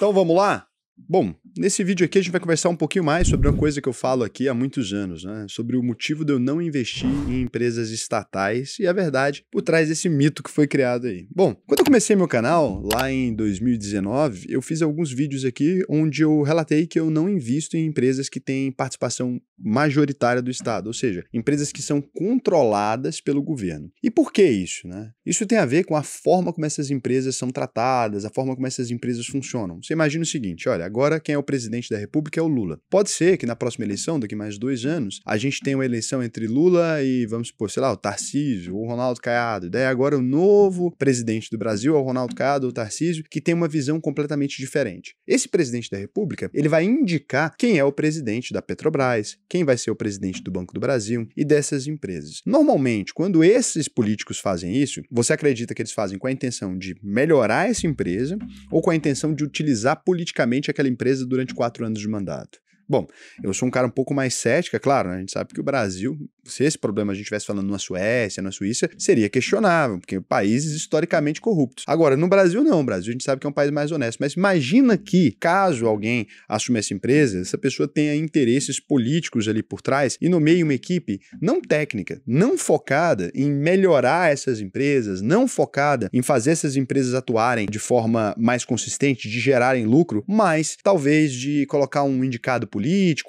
Então vamos lá? Bom, nesse vídeo aqui a gente vai conversar um pouquinho mais sobre uma coisa que eu falo aqui há muitos anos, né? Sobre o motivo de eu não investir em empresas estatais e a verdade por trás desse mito que foi criado aí. Bom, quando eu comecei meu canal, lá em 2019, eu fiz alguns vídeos aqui onde eu relatei que eu não invisto em empresas que têm participação majoritária do Estado, ou seja, empresas que são controladas pelo governo. E por que isso, né? Isso tem a ver com a forma como essas empresas são tratadas, a forma como essas empresas funcionam. Você imagina o seguinte, olha, agora quem é o presidente da República é o Lula. Pode ser que na próxima eleição, daqui mais 2 anos, a gente tenha uma eleição entre Lula e, vamos supor, sei lá, o Tarcísio ou o Ronaldo Caiado. Daí agora o novo presidente do Brasil é o Ronaldo Caiado ou o Tarcísio, que tem uma visão completamente diferente. Esse presidente da República, ele vai indicar quem é o presidente da Petrobras, quem vai ser o presidente do Banco do Brasil e dessas empresas. Normalmente, quando esses políticos fazem isso, você acredita que eles fazem com a intenção de melhorar essa empresa ou com a intenção de utilizar politicamente aquela empresa durante 4 anos de mandato? Bom, eu sou um cara um pouco mais cético, é claro, né? A gente sabe que o Brasil, se esse problema a gente estivesse falando na Suécia, na Suíça, seria questionável, porque países historicamente corruptos. Agora, no Brasil não, o Brasil a gente sabe que é um país mais honesto, mas imagina que, caso alguém assuma essa empresa, essa pessoa tenha interesses políticos ali por trás e nomeie uma equipe não técnica, não focada em melhorar essas empresas, não focada em fazer essas empresas atuarem de forma mais consistente, de gerarem lucro, mas talvez de colocar um indicado político,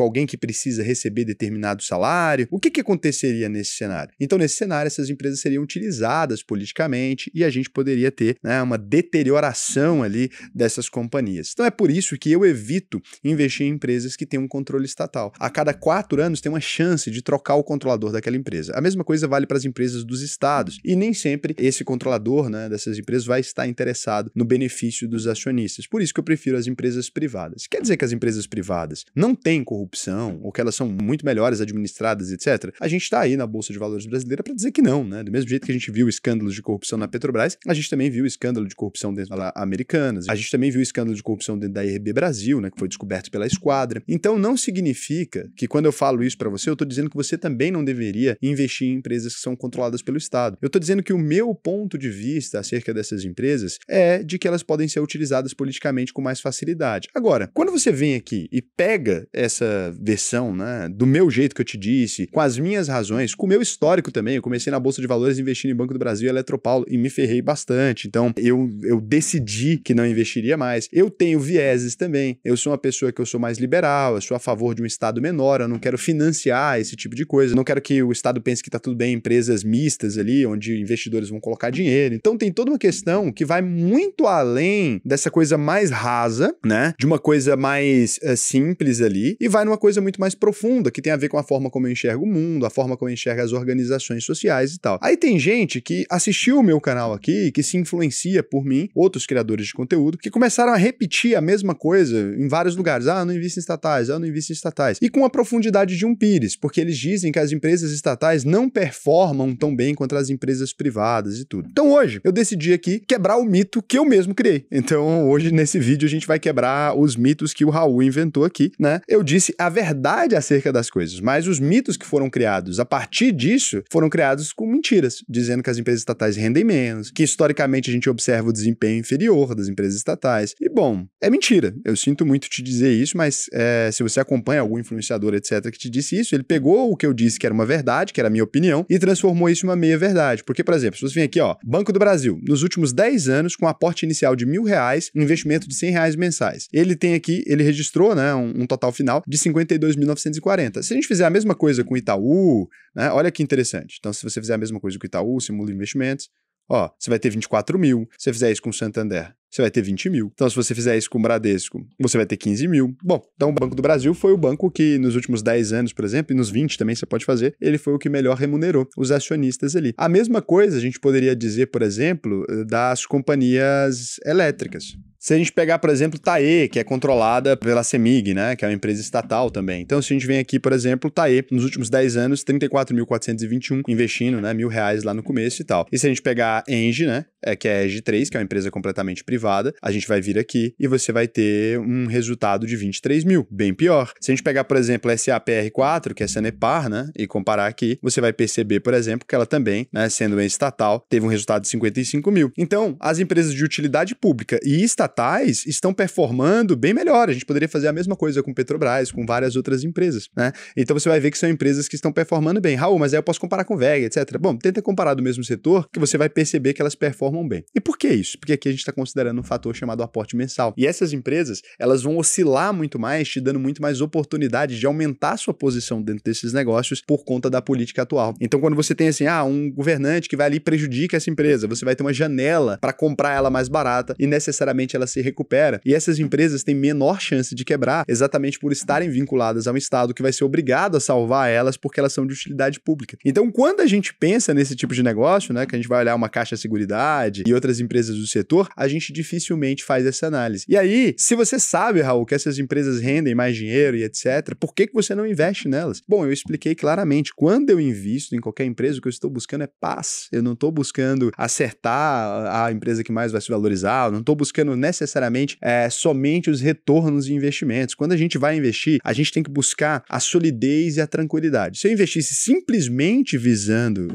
alguém que precisa receber determinado salário. O que aconteceria nesse cenário? Então, nesse cenário, essas empresas seriam utilizadas politicamente e a gente poderia ter, né, uma deterioração ali dessas companhias. Então, é por isso que eu evito investir em empresas que têm um controle estatal. A cada 4 anos tem uma chance de trocar o controlador daquela empresa. A mesma coisa vale para as empresas dos estados e nem sempre esse controlador, né, dessas empresas vai estar interessado no benefício dos acionistas. Por isso que eu prefiro as empresas privadas. Quer dizer que as empresas privadas não têm corrupção ou que elas são muito melhores administradas, etc. A gente está aí na Bolsa de Valores brasileira para dizer que não, né? Do mesmo jeito que a gente viu escândalos de corrupção na Petrobras, a gente também viu escândalo de corrupção dentro da Americanas, a gente também viu escândalo de corrupção dentro da IRB Brasil, né, que foi descoberto pela Esquadra. Então não significa que quando eu falo isso para você, eu estou dizendo que você também não deveria investir em empresas que são controladas pelo Estado. Eu estou dizendo que o meu ponto de vista acerca dessas empresas é de que elas podem ser utilizadas politicamente com mais facilidade. Agora, quando você vem aqui e pega essa versão, né, do meu jeito que eu te disse, com as minhas razões, com o meu histórico também, eu comecei na Bolsa de Valores investindo em Banco do Brasil e Eletropaulo e me ferrei bastante, então eu decidi que não investiria mais. Eu tenho vieses também, eu sou uma pessoa que eu sou mais liberal, eu sou a favor de um Estado menor, eu não quero financiar esse tipo de coisa, eu não quero que o Estado pense que tá tudo bem em empresas mistas ali, onde investidores vão colocar dinheiro. Então tem toda uma questão que vai muito além dessa coisa mais rasa, né, de uma coisa mais simples ali, e vai numa coisa muito mais profunda, que tem a ver com a forma como eu enxergo o mundo, a forma como eu enxergo as organizações sociais e tal. Aí tem gente que assistiu o meu canal aqui, que se influencia por mim, outros criadores de conteúdo, que começaram a repetir a mesma coisa em vários lugares. Ah, eu não invisto em estatais, ah, eu não invisto em estatais. E com a profundidade de um pires, porque eles dizem que as empresas estatais não performam tão bem quanto as empresas privadas e tudo. Então hoje, eu decidi aqui quebrar o mito que eu mesmo criei. Então hoje, nesse vídeo, a gente vai quebrar os mitos que o Raul inventou aqui, né? Eu disse a verdade acerca das coisas, mas os mitos que foram criados a partir disso foram criados com mentiras, dizendo que as empresas estatais rendem menos, que historicamente a gente observa o desempenho inferior das empresas estatais. E bom, é mentira. Eu sinto muito te dizer isso, mas se você acompanha algum influenciador, etc., que te disse isso, ele pegou o que eu disse que era uma verdade, que era a minha opinião, e transformou isso em uma meia-verdade. Porque, por exemplo, se você vem aqui, ó, Banco do Brasil, nos últimos 10 anos, com aporte inicial de R$1.000, investimento de R$100 mensais. Ele tem aqui, ele registrou, né, um total final de 52.940. Se a gente fizer a mesma coisa com o Itaú, né, olha que interessante. Então, se você fizer a mesma coisa com o Itaú, simula investimentos, ó, você vai ter 24 mil. Se você fizer isso com o Santander, você vai ter 20 mil. Então, se você fizer isso com o Bradesco, você vai ter 15 mil. Bom, então o Banco do Brasil foi o banco que nos últimos 10 anos, por exemplo, e nos 20 também você pode fazer, ele foi o que melhor remunerou os acionistas ali. A mesma coisa a gente poderia dizer, por exemplo, das companhias elétricas. Se a gente pegar, por exemplo, Taê, que é controlada pela CEMIG, né, que é uma empresa estatal também. Então, se a gente vem aqui, por exemplo, Taê, nos últimos 10 anos, 34.421, investindo, né, R$1.000 lá no começo e tal. E se a gente pegar Engie, né, que é a EG3, que é uma empresa completamente privada, a gente vai vir aqui e você vai ter um resultado de 23 mil, bem pior. Se a gente pegar, por exemplo, a SAPR4, que é Sanepar, né, e comparar aqui, você vai perceber, por exemplo, que ela também, né, sendo uma estatal, teve um resultado de 55 mil. Então, as empresas de utilidade pública e estatal estatais estão performando bem melhor. A gente poderia fazer a mesma coisa com Petrobras, com várias outras empresas, né? Então você vai ver que são empresas que estão performando bem. Raul, mas aí eu posso comparar com VEG, etc. Bom, tenta comparar do mesmo setor que você vai perceber que elas performam bem. E por que isso? Porque aqui a gente está considerando um fator chamado aporte mensal. E essas empresas, elas vão oscilar muito mais, te dando muito mais oportunidade de aumentar a sua posição dentro desses negócios por conta da política atual. Então, quando você tem assim, um governante que vai ali e prejudica essa empresa, você vai ter uma janela para comprar ela mais barata e necessariamente ela se recupera. E essas empresas têm menor chance de quebrar exatamente por estarem vinculadas a um Estado que vai ser obrigado a salvar elas porque elas são de utilidade pública. Então, quando a gente pensa nesse tipo de negócio, né, que a gente vai olhar uma Caixa Seguridade e outras empresas do setor, a gente dificilmente faz essa análise. E aí, se você sabe, Raul, que essas empresas rendem mais dinheiro e etc., por que você não investe nelas? Bom, eu expliquei claramente. Quando eu invisto em qualquer empresa, o que eu estou buscando é paz. Eu não estou buscando acertar a empresa que mais vai se valorizar, eu não estou buscando necessariamente somente os retornos de investimentos. Quando a gente vai investir, a gente tem que buscar a solidez e a tranquilidade. Se eu investisse simplesmente visando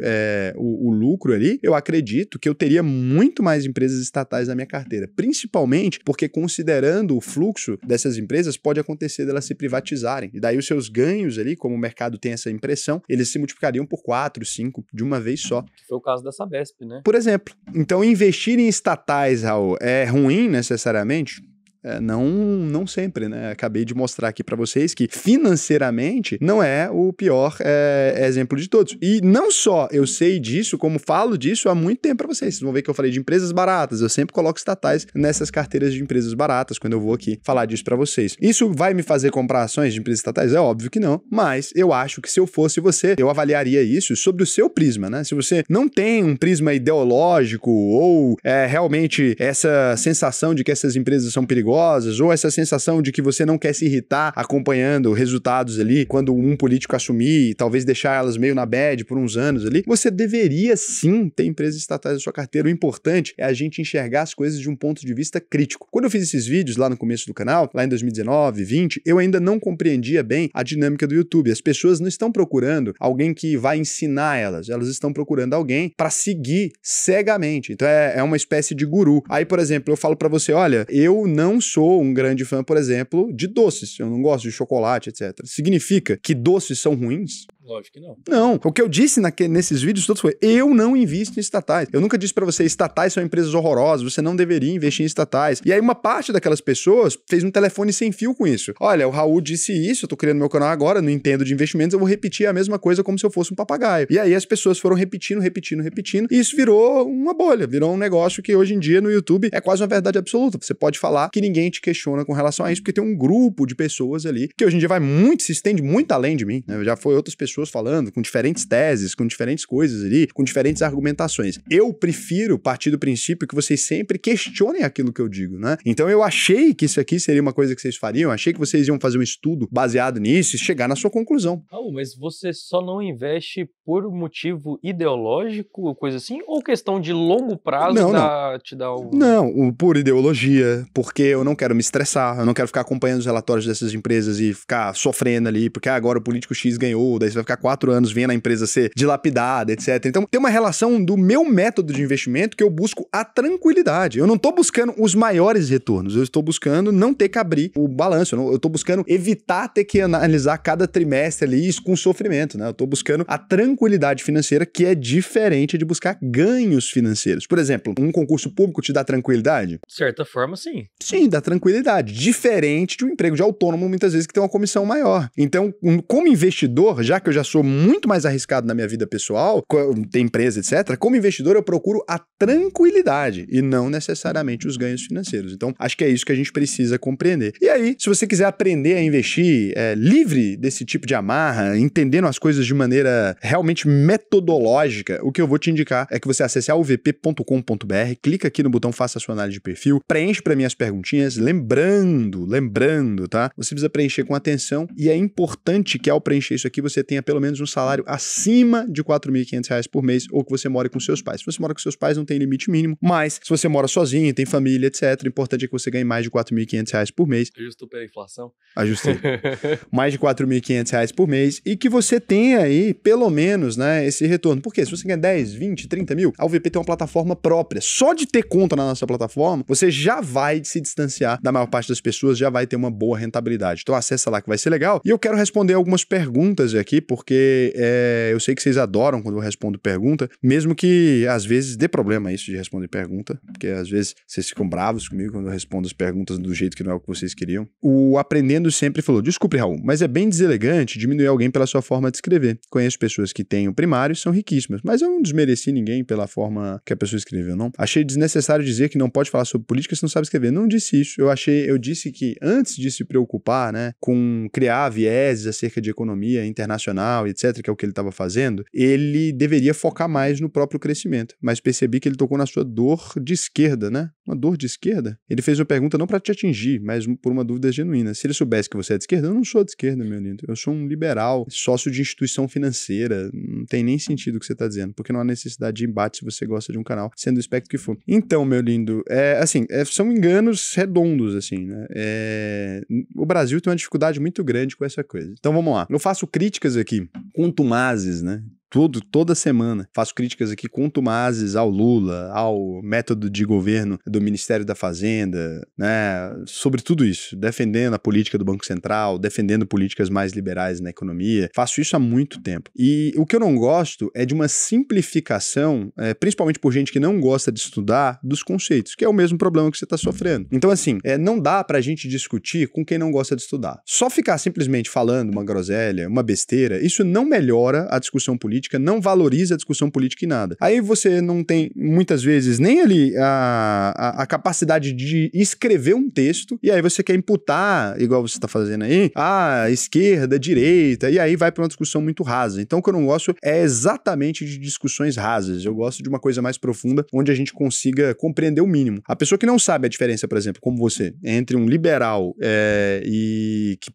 o lucro ali, eu acredito que eu teria muito mais empresas estatais na minha carteira, principalmente porque considerando o fluxo dessas empresas, pode acontecer delas se privatizarem. E daí os seus ganhos ali, como o mercado tem essa impressão, eles se multiplicariam por 4, 5 de uma vez só. Que foi o caso da Sabesp, né? Por exemplo. Então, investir em estatais, Raul, é ruim necessariamente? Não sempre, né? Acabei de mostrar aqui para vocês que financeiramente não é o pior exemplo de todos. E não só eu sei disso, como falo disso há muito tempo para vocês. Vocês vão ver que eu falei de empresas baratas. Eu sempre coloco estatais nessas carteiras de empresas baratas quando eu vou aqui falar disso para vocês. Isso vai me fazer comprar ações de empresas estatais? É óbvio que não. Mas eu acho que se eu fosse você, eu avaliaria isso sobre o seu prisma, né? Se você não tem um prisma ideológico ou realmente essa sensação de que essas empresas são perigosas, ou essa sensação de que você não quer se irritar acompanhando resultados ali, quando um político assumir e talvez deixar elas meio na bad por uns anos ali, você deveria sim ter empresas estatais na sua carteira. O importante é a gente enxergar as coisas de um ponto de vista crítico. Quando eu fiz esses vídeos lá no começo do canal, lá em 2019, 20, eu ainda não compreendia bem a dinâmica do YouTube. As pessoas não estão procurando alguém que vai ensinar elas estão procurando alguém para seguir cegamente. Então é uma espécie de guru. Aí, por exemplo, eu falo para você, olha, eu não sou um grande fã, por exemplo, de doces. Eu não gosto de chocolate, etc. Significa que doces são ruins? Lógico que não. Não. O que eu disse nesses vídeos todos foi, eu não invisto em estatais. Eu nunca disse pra você, estatais são empresas horrorosas, você não deveria investir em estatais. E aí uma parte daquelas pessoas fez um telefone sem fio com isso. Olha, o Raul disse isso, eu tô criando meu canal agora, não entendo de investimentos, eu vou repetir a mesma coisa como se eu fosse um papagaio. E aí as pessoas foram repetindo, e isso virou uma bolha, virou um negócio que hoje em dia no YouTube é quase uma verdade absoluta. Você pode falar que ninguém te questiona com relação a isso, porque tem um grupo de pessoas ali que hoje em dia se estende muito além de mim, né? Já foi outras pessoas falando, com diferentes teses, com diferentes coisas ali, com diferentes argumentações. Eu prefiro partir do princípio que vocês sempre questionem aquilo que eu digo, né? Então eu achei que isso aqui seria uma coisa que vocês fariam, achei que vocês iam fazer um estudo baseado nisso e chegar na sua conclusão. Mas você só não investe por motivo ideológico, coisa assim, ou questão de longo prazo te dá o... Não, por ideologia, porque eu não quero me estressar, eu não quero ficar acompanhando os relatórios dessas empresas e ficar sofrendo ali, porque agora o político X ganhou, daí você vai ficar 4 anos vendo a empresa ser dilapidada, etc. Então, tem uma relação do meu método de investimento que eu busco a tranquilidade. Eu não tô buscando os maiores retornos, eu estou buscando não ter que abrir o balanço, eu tô buscando evitar ter que analisar cada trimestre ali isso com sofrimento, né? Eu tô buscando a tranquilidade financeira, que é diferente de buscar ganhos financeiros. Por exemplo, um concurso público te dá tranquilidade? De certa forma, sim. Sim, dá tranquilidade. Diferente de um emprego de autônomo, muitas vezes, que tem uma comissão maior. Então, como investidor, já que eu já sou muito mais arriscado na minha vida pessoal, tem empresa, etc., como investidor eu procuro a tranquilidade e não necessariamente os ganhos financeiros. Então, acho que é isso que a gente precisa compreender. E aí, se você quiser aprender a investir livre desse tipo de amarra, entendendo as coisas de maneira realmente metodológica, o que eu vou te indicar é que você acesse auvp.com.br, clica aqui no botão Faça a sua análise de perfil, preenche para mim as perguntinhas, lembrando, tá? Você precisa preencher com atenção e é importante que ao preencher isso aqui você tenha pelo menos um salário acima de R$4.500 por mês ou que você mora com seus pais. Se você mora com seus pais, não tem limite mínimo, mas se você mora sozinho, tem família, etc., o importante é que você ganhe mais de R$4.500 por mês. Ajustou pela inflação? Ajustei. Mais de R$4.500 por mês e que você tenha aí, pelo menos, né, esse retorno. Porque se você ganha 10, 20, 30 mil, a UVP tem uma plataforma própria. Só de ter conta na nossa plataforma, você já vai se distanciar da maior parte das pessoas, já vai ter uma boa rentabilidade. Então acessa lá que vai ser legal. E eu quero responder algumas perguntas aqui, porque eu sei que vocês adoram quando eu respondo pergunta, mesmo que às vezes dê problema isso de responder pergunta, porque às vezes vocês ficam bravos comigo quando eu respondo as perguntas do jeito que não é o que vocês queriam. O Aprendendo Sempre falou: desculpe, Raul, mas é bem deselegante diminuir alguém pela sua forma de escrever. Conheço pessoas que têm o primário e são riquíssimas, mas eu não desmereci ninguém pela forma que a pessoa escreveu, não. Achei desnecessário dizer que não pode falar sobre política se não sabe escrever. Não disse isso. Eu disse que antes de se preocupar, né, com criar vieses acerca de economia internacional, etc., que é o que ele estava fazendo, ele deveria focar mais no próprio crescimento. Mas percebi que ele tocou na sua dor de esquerda, né? Uma dor de esquerda? Ele fez uma pergunta não para te atingir, mas por uma dúvida genuína. Se ele soubesse que você é de esquerda, eu não sou de esquerda, meu lindo. Eu sou um liberal, sócio de instituição financeira. Não tem nem sentido o que você está dizendo, porque não há necessidade de embate se você gosta de um canal, sendo o espectro que for. Então, meu lindo, são enganos redondos, assim, né? O Brasil tem uma dificuldade muito grande com essa coisa. Então, vamos lá. Eu faço críticas aqui, contumazes, né? Toda semana. Faço críticas aqui contumazes ao Lula, ao método de governo do Ministério da Fazenda, né? Sobre tudo isso. Defendendo a política do Banco Central, defendendo políticas mais liberais na economia. Faço isso há muito tempo. E o que eu não gosto é de uma simplificação, principalmente por gente que não gosta de estudar, dos conceitos, que é o mesmo problema que você está sofrendo. Então, assim, não dá pra gente discutir com quem não gosta de estudar. Só ficar simplesmente falando uma groselha, uma besteira, isso não melhora a discussão política, não valoriza a discussão política em nada. Aí você não tem, muitas vezes, nem ali a capacidade de escrever um texto, e aí você quer imputar, igual você está fazendo aí, esquerda, direita, e aí vai para uma discussão muito rasa. Então o que eu não gosto é exatamente de discussões rasas. Eu gosto de uma coisa mais profunda, onde a gente consiga compreender o mínimo. A pessoa que não sabe a diferença, por exemplo, como você, entre um liberal e que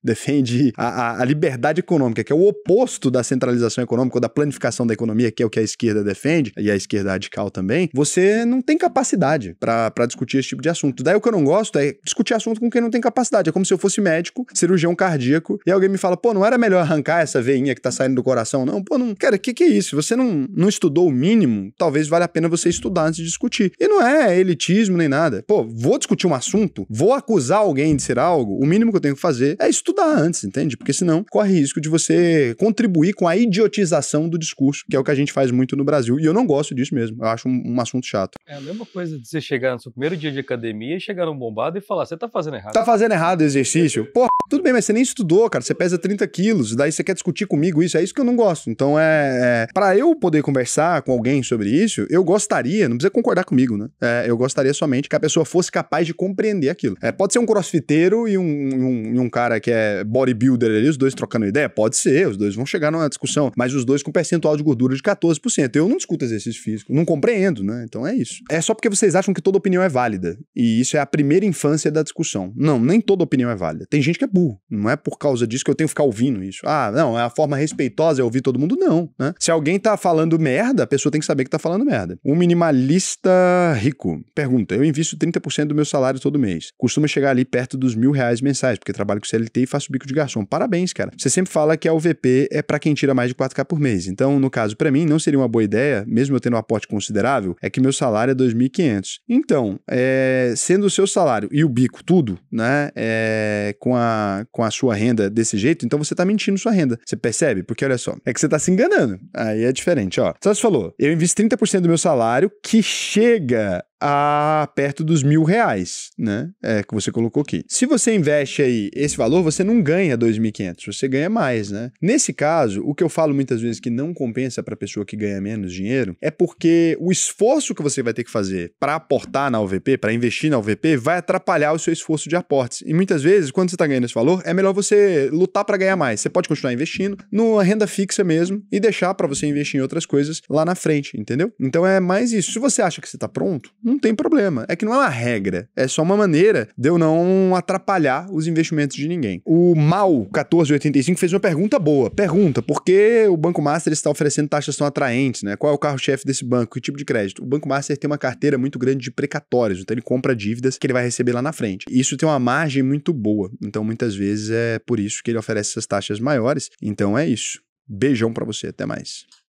defende a liberdade econômica, que é o oposto da centralização econômica ou da planificação da economia, que é o que a esquerda defende, e a esquerda radical também, você não tem capacidade pra discutir esse tipo de assunto. Daí o que eu não gosto é discutir assunto com quem não tem capacidade. É como se eu fosse médico, cirurgião cardíaco, e alguém me fala, não era melhor arrancar essa veinha que tá saindo do coração? Não, não. Cara, que é isso? Você não estudou o mínimo, talvez valha a pena você estudar antes de discutir. E não é elitismo nem nada. Vou discutir um assunto, vou acusar alguém de ser algo, o mínimo que eu tenho que fazer é estudar antes, entende? Porque senão corre risco de você contribuir com a idiotização do discurso, que é o que a gente faz muito no Brasil, e eu não gosto disso mesmo, eu acho um assunto chato. É a mesma coisa de você chegar no seu primeiro dia de academia e chegar num bombado e falar, você tá fazendo errado. Tá fazendo errado o exercício? Tudo bem, mas você nem estudou, cara, você pesa 30 quilos, daí você quer discutir comigo isso, é isso que eu não gosto. Então pra eu poder conversar com alguém sobre isso, eu gostaria, não precisa concordar comigo, né? Eu gostaria somente que a pessoa fosse capaz de compreender aquilo. Pode ser um crossfiteiro e um cara que é bodybuilder ali, os dois trocando ideia? Pode ser, os dois vão chegar numa discussão, mas os dois com percentual de gordura de 14%. Eu não discuto exercício físico, não compreendo, né? Então é isso. É só porque vocês acham que toda opinião é válida, e isso é a primeira infância da discussão. Não, nem toda opinião é válida. Tem gente que é burro, não é por causa disso que eu tenho que ficar ouvindo isso. Não, é a forma respeitosa, é ouvir todo mundo, não, né? Se alguém tá falando merda, a pessoa tem que saber que tá falando merda. Um minimalista rico pergunta, eu invisto 30% do meu salário todo mês. Costuma chegar ali perto dos R$1.000 mensais, porque trabalho com CLT e faço bico de garçom. Parabéns, cara. Você sempre fala que a UVP é pra quem tira mais de 4K por mês. Então, no caso, pra mim, não seria uma boa ideia, mesmo eu tendo um aporte considerável, é que meu salário é 2.500. Então, sendo o seu salário e o bico, tudo, né, com a sua renda desse jeito, então você tá mentindo sua renda. Você percebe? Porque, olha só, é que você tá se enganando. Aí é diferente, ó. Só você falou, eu invisto 30% do meu salário, que chega a perto dos R$1.000, né? Que você colocou aqui. Se você investe aí esse valor, você não ganha 2.500, você ganha mais, né? Nesse caso, o que eu falo muitas vezes que não compensa para pessoa que ganha menos dinheiro é porque o esforço que você vai ter que fazer para aportar na UVP, para investir na UVP, vai atrapalhar o seu esforço de aportes. E muitas vezes, quando você está ganhando esse valor, é melhor você lutar para ganhar mais. Você pode continuar investindo numa renda fixa mesmo e deixar para você investir em outras coisas lá na frente, entendeu? Então é mais isso. Se você acha que você está pronto, não tem problema. É que não é uma regra, é só uma maneira de eu não atrapalhar os investimentos de ninguém. O Mal 1485 fez uma pergunta boa. Pergunta, por que o Banco Master está oferecendo taxas tão atraentes, né? Qual é o carro-chefe desse banco? Que tipo de crédito? O Banco Master tem uma carteira muito grande de precatórios, então ele compra dívidas que ele vai receber lá na frente. Isso tem uma margem muito boa, então muitas vezes é por isso que ele oferece essas taxas maiores. Então é isso. Beijão pra você, até mais.